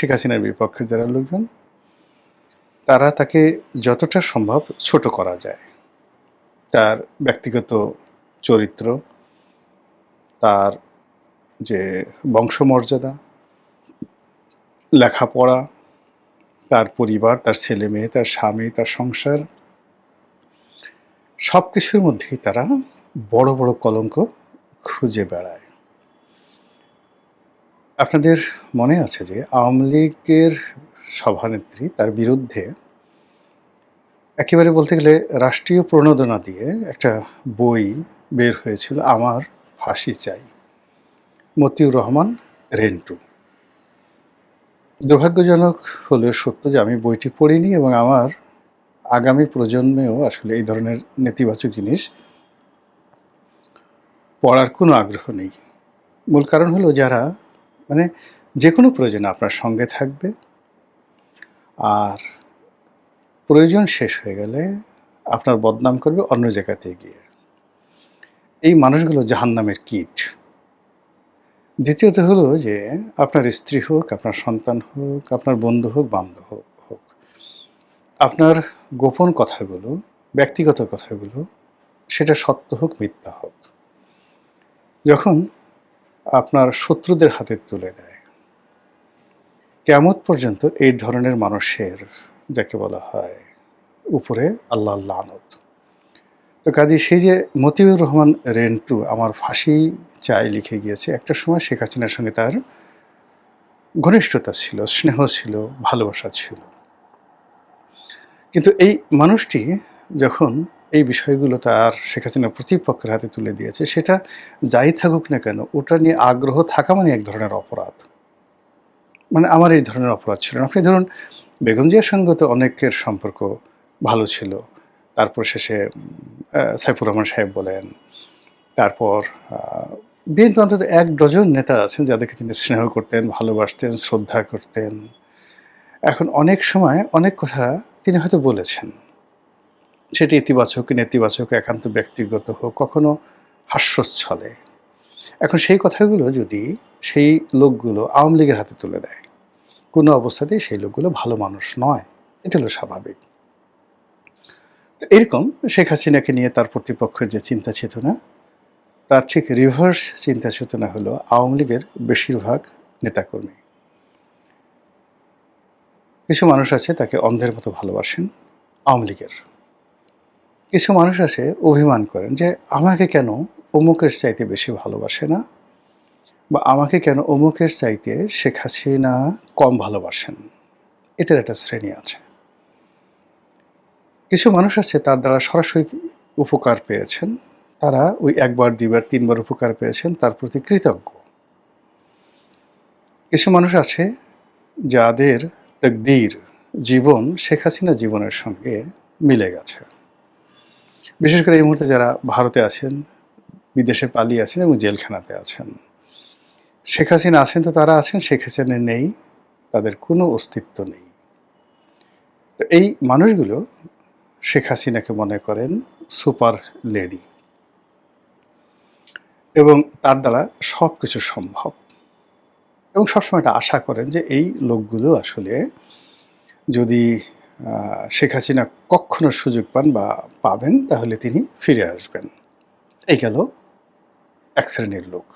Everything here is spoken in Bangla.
শেখ হাসিনার বিপক্ষের যারা লোকজন, তারা তাকে যতটা সম্ভব ছোট করা যায়। তার ব্যক্তিগত চরিত্র, তার যে বংশমর্যাদা, লেখাপড়া, তার পরিবার, তার ছেলেমেয়ে, তার স্বামী, তার সংসার, সবকিছুর মধ্যেই তারা বড়, বড় কলঙ্ক খুঁজে বেড়ায়। আপনাদের মনে আছে যে আওয়ামী লীগের সভানেত্রী তার বিরুদ্ধে একেবারে বলতে গেলে রাষ্ট্রীয় প্রণোদনা দিয়ে একটা বই বের হয়েছিল, আমার ফাঁসি চাই, মতিউর রহমান রেন্টু। দুর্ভাগ্যজনক হলেও সত্য যে আমি বইটি পড়িনি এবং আমার আগামী প্রজন্মেও আসলে এই ধরনের নেতিবাচক জিনিস পড়ার কোনো আগ্রহ নেই। মূল কারণ হলো যারা মানে যে কোনো প্রয়োজনে আপনার সঙ্গে থাকবে, আর প্রয়োজন শেষ হয়ে গেলে আপনার বদনাম করবে অন্য জায়গাতে গিয়ে। এই মানুষগুলো জাহান্নামের কীট। দ্বিতীয়ত হলো যে আপনার স্ত্রী হোক, আপনার সন্তান হোক, আপনার বন্ধু হোক, বান্ধব হোক, আপনার গোপন কথাগুলো, ব্যক্তিগত কথাগুলো, সেটা সত্য হোক মিথ্যা হোক, যখন আপনার শত্রুদের হাতে তুলে দেয়, কিয়ামত পর্যন্ত এই ধরনের মানুষের, যাকে বলা হয়, উপরে আল্লাহর লানত। তো কাজেই সেই যে মতিউর রহমান রেন্টু আমার ফাঁসি চাই লিখে গিয়েছে, একটা সময় শেখ হাসিনার সঙ্গে তার ঘনিষ্ঠতা ছিল, স্নেহ ছিল, ভালোবাসা ছিল। কিন্তু এই মানুষটি যখন এই বিষয়গুলো তার শেখ হাসিনার প্রতিপক্ষের হাতে তুলে দিয়েছে, সেটা যাই থাকুক না কেন, ওটা নিয়ে আগ্রহ থাকা মানে এক ধরনের অপরাধ। মানে আমার এই ধরনের অপরাধ ছিল না। আপনি ধরুন বেগম জিয়ার সঙ্গে তো অনেকের সম্পর্ক ভালো ছিল। তারপর শেষে সাইফুর রহমান সাহেব বলেন, তারপর বিএনপি অন্তত ১ ডজন নেতা আছেন যাদেরকে তিনি স্নেহ করতেন, ভালোবাসতেন, শ্রদ্ধা করতেন। এখন অনেক সময় অনেক কথা তিনি হয়তো বলেছেন। সেটি ইতিবাচক কি নেতিবাচক, একান্ত ব্যক্তিগত হোক, কখনো হাস্যচ্ছলে। এখন সেই কথাগুলো যদি সেই লোকগুলো আওয়ামী লীগের হাতে তুলে দেয়, কোনো অবস্থাতেই সেই লোকগুলো ভালো মানুষ নয়। এটা হলো স্বাভাবিক। তো এরকম শেখ হাসিনাকে নিয়ে তার প্রতিপক্ষের যে চিন্তা চেতনা, তার ঠিক রিভার্স চিন্তা চেতনা হলো আওয়ামী লীগের বেশিরভাগ নেতাকর্মী। কিছু মানুষ আছে তাকে অন্ধের মতো ভালোবাসেন আওয়ামী লীগের। কিছু মানুষ আছে অভিমান করেন যে আমাকে কেন অমুকের চাইতে বেশি ভালোবাসে না, বা আমাকে কেন অমুকের চাইতে শেখ হাসিনা কম ভালোবাসেন। এটার একটা শ্রেণী আছে। কিছু মানুষ আছে তার দ্বারা সরাসরি উপকার পেয়েছেন, তারা ওই ১ বার ২ বার ৩ বার উপকার পেয়েছেন, তার প্রতি কৃতজ্ঞ। কিছু মানুষ আছে যাদের তাকদীর, জীবন শেখ হাসিনা জীবনের সঙ্গে মিলে গেছে। বিশেষ করে এই মুহূর্তে যারা ভারতে আছেন, বিদেশে পালিয়ে আছেন এবং জেলখানাতে আছেন। শেখ হাসিনা আছেন তো তারা আছেন, শেখ হাসিনা নেই, তাদের কোনো অস্তিত্ব নেই। তো এই মানুষগুলো শেখ হাসিনাকে মনে করেন সুপার লেডি এবং তার দ্বারা সব কিছু সম্ভব, এবং সবসময় এটা আশা করেন যে এই লোকগুলো আসলে যদি শেখ হাসিনা কখনো সুযোগ পান বা পাবেন, তাহলে তিনি ফিরে আসবেন। এই গেল এক শ্রেণীর লোক।